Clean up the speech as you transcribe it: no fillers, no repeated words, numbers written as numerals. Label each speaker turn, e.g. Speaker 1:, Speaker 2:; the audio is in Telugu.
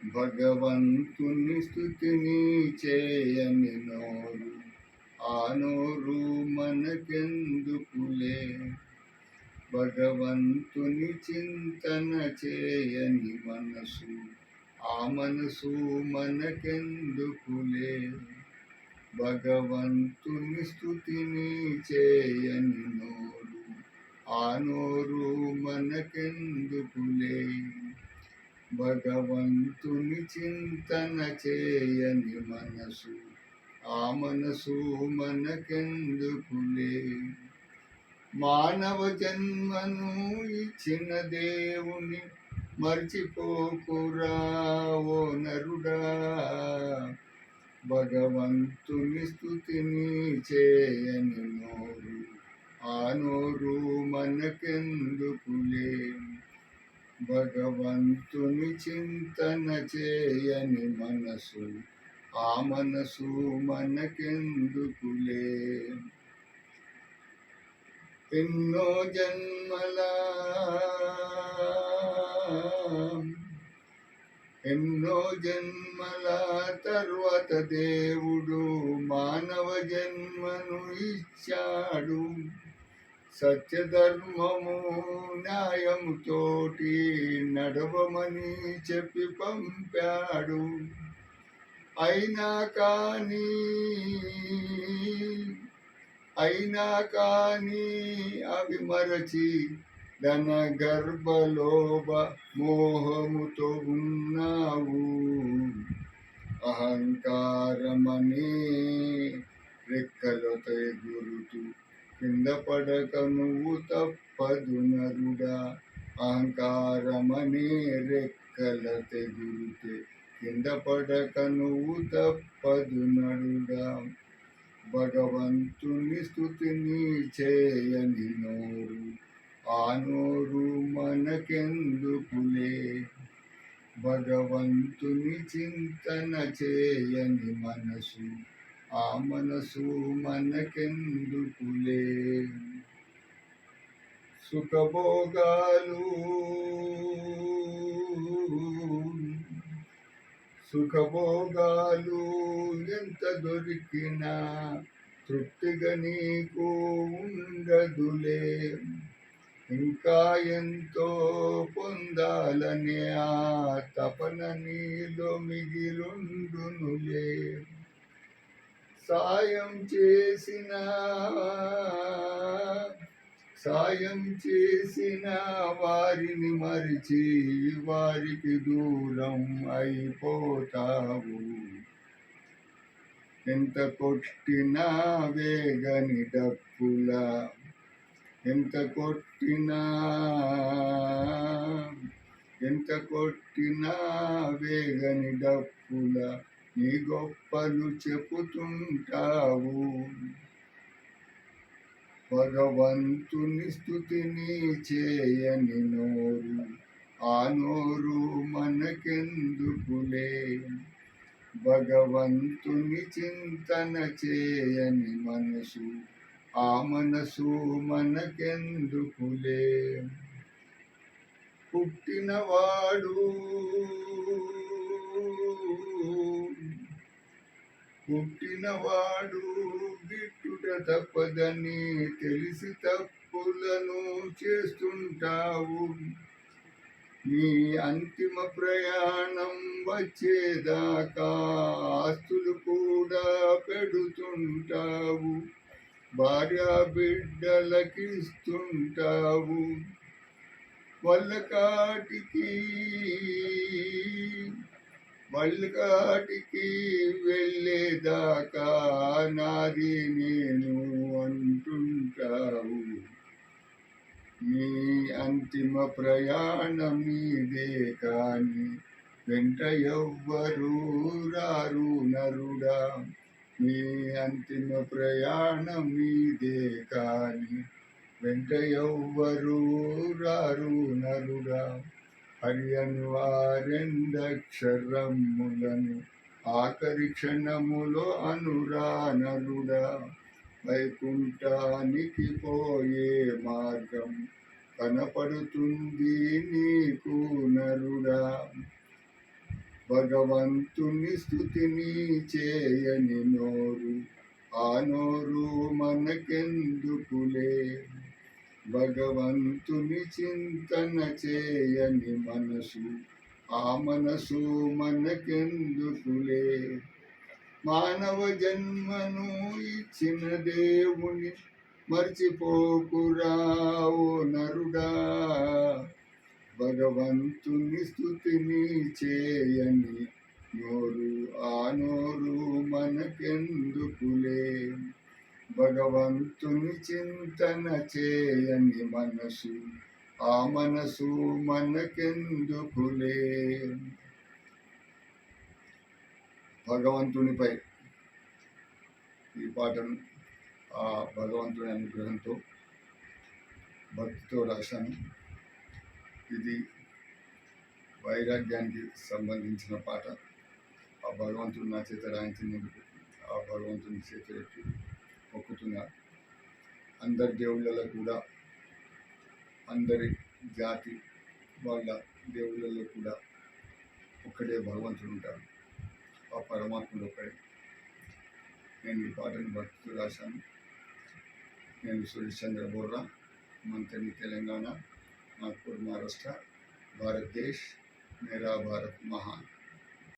Speaker 1: భగవంతుని స్తుతిని చేయని నోరు, ఆ నోరు మనకెందుకులే. భగవంతుని చింతన చేయని మనసు, ఆ మనసు మనకెందుకులే. భగవంతుని స్తుతిని చేయని నోరు, ఆ నోరు మనకెందుకులే. భగవంతుని చింతన చేయని మనసు, ఆ మనసు మనకెందుకులే. మానవ జన్మను ఇచ్చిన దేవుని మర్చిపోకురా ఓ నరుడా. భగవంతుని స్తుతిని చేయని నోరు, ఆ నోరు మనకెందుకులే. భగవంతుని చింతన చేయని మనసు, ఆ మనసు మనకెందుకులే. ఎన్నో జన్మల తర్వాత దేవుడు మానవ జన్మను ఇచ్చాడు. సత్యధర్మము న్యాయముతోటి నడవమని చెప్పి పంపాడు. అయినా కానీ అవి మరచి ధన గర్భలోభ మోహముతో ఉన్నావు. అహంకారమనే రెక్కలతో ఎగురుతూ కింద పడక నువ్వు తప్పదు నరుడా. అహంకారమనే రెక్కలతో ఎగురితే కింద పడక నువ్వు తప్పదు నరుడా. భగవంతుని స్తుతిని చేయని నోరు, ఆ నోరు మనకెందుకులే. భగవంతుని చింతన చేయని మనసు, ఆ మనసు మనకెందుకులే. సుఖభోగాలు ఎంత దొరికినా తృప్తిగా నీకు ఉండదులే. ఇంకా ఎంతో పొందాలనే ఆ తపన నీలో మిగిలుండునులే. సాయం చేసిన వారిని మరిచి వారికి దూరం అయిపోతావు. ఎంత కొట్టినా వేగని డప్పులా, ఎంత కొట్టినా వేగని డప్పులా నీ గొప్పలు చెప్పుతుంటావు. భగవంతుని స్తుతిని చేయని నోరు, ఆ నోరు మనకెందుకులే. భగవంతుని చింతన చేయని మనసు, ఆ మనసు మనకెందుకులే. పుట్టినవాడు గిట్టుట తప్పదని తెలిసి తప్పులను చేస్తుంటావు. నీ అంతిమ ప్రయాణం వచ్చేదాకా ఆస్తులు కూడా పెడుతుంటావు. భార్యా బిడ్డలకిస్తుంటావు. వాళ్ళకాటికి వెళ్ళేదాకా నాది నేను అంటుంటావు. నీ అంతిమ ప్రయాణం నీదే కాని వెంట ఎవ్వరూ రారు నరుడా. నీ అంతిమ ప్రయాణం నీదే కాని వెంట ఎవ్వరూ రారు నరుడా. హరియను వారెందక్షరములను ఆఖరి క్షణములో అనురా నరుడా. వైకుంఠానికి పోయే మార్గం కనపడుతుంది నీకు నరుడా. భగవంతుని స్తుతిని చేయని నోరు, ఆ నోరు మనకెందుకులే. భగవంతుని చింతన చేయని మనసు, ఆ మనసు మనకెందుకులే. మానవ జన్మను ఇచ్చిన దేవుని మర్చిపోకురా ఓ నరుడా. భగవంతుని స్తుతిని చేయని నోరు, ఆ నోరు మనకెందుకులే. భగవంతుని చింతన చేయని మనసు, ఆ మనసు మనకెందుకులే. భగవంతునిపై ఈ పాటను ఆ భగవంతుని అనుగ్రహంతో భక్తితో రాశాను. ఇది వైరాగ్యానికి సంబంధించిన పాట. ఆ భగవంతుడు నా చేత రాయించినందుకు ఆ భగవంతుని చేతులెత్తి మొక్కుతున్నారు. అందరి దేవుళ్ళలో కూడా, అందరి జాతి వాళ్ళ దేవుళ్ళలో కూడా ఒక్కడే భగవంతుడు ఉంటాడు. ఆ పరమాత్ముడు ఒక్కడే. నేను ఈ పాటను భక్తితో రాశాను. నేను సురేష్ చంద్ర బోర్రా, మంతని, తెలంగాణ, नागपुर, महाराष्ट्र। भारत देश मेरा भारत महान।